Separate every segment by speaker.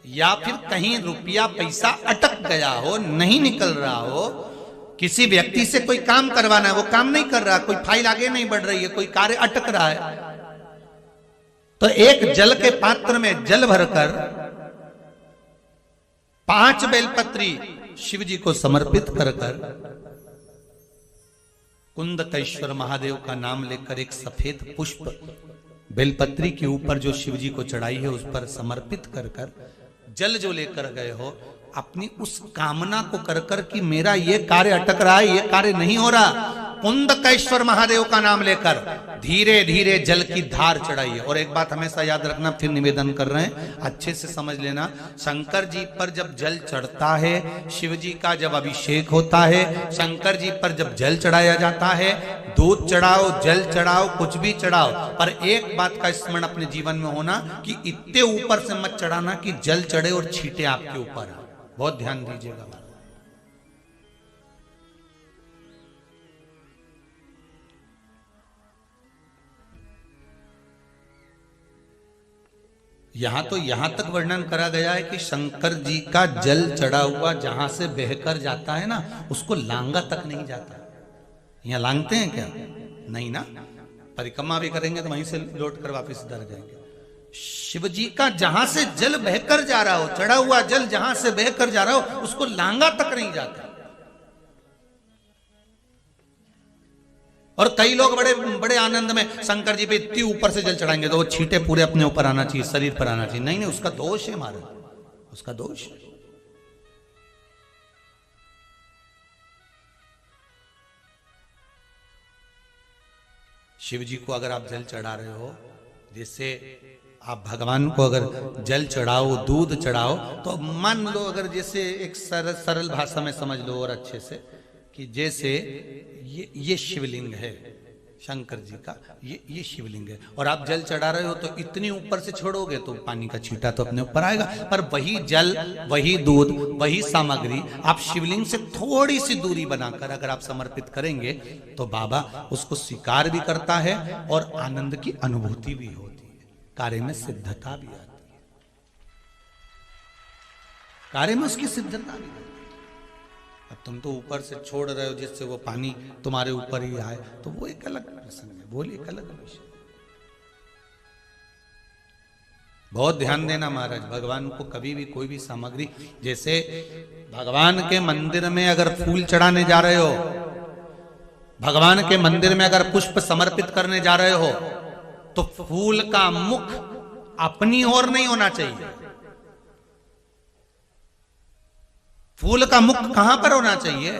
Speaker 1: या फिर कहीं रुपया पैसा अटक गया हो, नहीं निकल रहा हो, किसी व्यक्ति से कोई काम करवाना है, वो काम नहीं कर रहा, कोई फाइल आगे नहीं बढ़ रही है, कोई कार्य अटक रहा है, तो एक जल के पात्र में जल भरकर 5 बेलपत्री शिव जी को समर्पित कर कुंदकेश्वर महादेव का नाम लेकर एक सफेद पुष्प बेलपत्री के ऊपर जो शिव जी को चढ़ाई है उस पर समर्पित कर जल जो लेकर गए हो, अपनी उस कामना को कर कि मेरा ये कार्य अटक रहा है, ये कार्य नहीं हो रहा, कुंदकेश्वर महादेव का नाम लेकर धीरे धीरे जल की धार चढ़ाइए। और एक बात हमेशा याद रखना, फिर निवेदन कर रहे हैं, अच्छे से समझ लेना, शंकर जी पर जब जल चढ़ता है, शिव जी का जब अभिषेक होता है, शंकर जी पर जब जल चढ़ाया जाता है, दूध चढ़ाओ, जल चढ़ाओ, कुछ भी चढ़ाओ, पर एक बात का स्मरण अपने जीवन में होना कि इतने ऊपर से मत चढ़ाना कि जल चढ़े और छींटे आपके ऊपर। बहुत ध्यान दीजिएगा। यहां तक वर्णन करा गया है कि शंकर जी का जल चढ़ा हुआ जहां से बहकर जाता है ना, उसको लांगा तक नहीं जाता। यहां लांगते हैं क्या? नहीं ना, परिक्रमा भी करेंगे तो वहीं से लौट कर वापिस इधर जाएंगे। शिव जी का जहां से जल बहकर जा रहा हो, चढ़ा हुआ जल जहां से बहकर जा रहा हो, उसको लांगा तक नहीं जाता। और कई लोग बड़े बड़े आनंद में शंकर जी पे इतनी ऊपर से जल चढ़ाएंगे तो वो छींटे पूरे अपने ऊपर आना चाहिए, शरीर पर आना चाहिए। नहीं नहीं, उसका दोष है हमारा, उसका दोष है। शिव जी को अगर आप जल चढ़ा रहे हो, जैसे आप भगवान को अगर जल चढ़ाओ, दूध चढ़ाओ, तो मान लो अगर जैसे एक सरल भाषा में समझ लो और अच्छे से, कि जैसे ये शिवलिंग है शंकर जी का, ये शिवलिंग है, और आप जल चढ़ा रहे हो तो इतनी ऊपर से छोड़ोगे तो पानी का छींटा तो अपने ऊपर आएगा, पर वही जल, वही दूध, वही सामग्री आप शिवलिंग से थोड़ी सी दूरी बनाकर अगर आप समर्पित करेंगे तो बाबा उसको स्वीकार भी करता है और आनंद की अनुभूति भी होती है, कार्य में सिद्धता भी आती है, कार्य में उसकी सिद्धता भी होती है। अब तुम तो ऊपर से छोड़ रहे हो जिससे वो पानी तुम्हारे ऊपर ही आए, तो वो एक अलग प्रसंग है, वो एक अलग विषय। बहुत ध्यान देना महाराज, भगवान को कभी भी कोई भी सामग्री, जैसे भगवान के मंदिर में अगर फूल चढ़ाने जा रहे हो, भगवान के मंदिर में अगर पुष्प समर्पित करने जा रहे हो, तो फूल का मुख अपनी ओर नहीं होना चाहिए। फूल का मुख कहां पर होना चाहिए?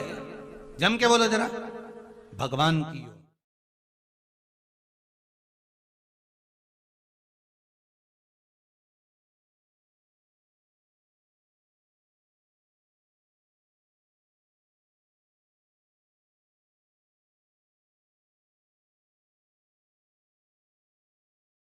Speaker 1: जम के बोलो जरा, भगवान की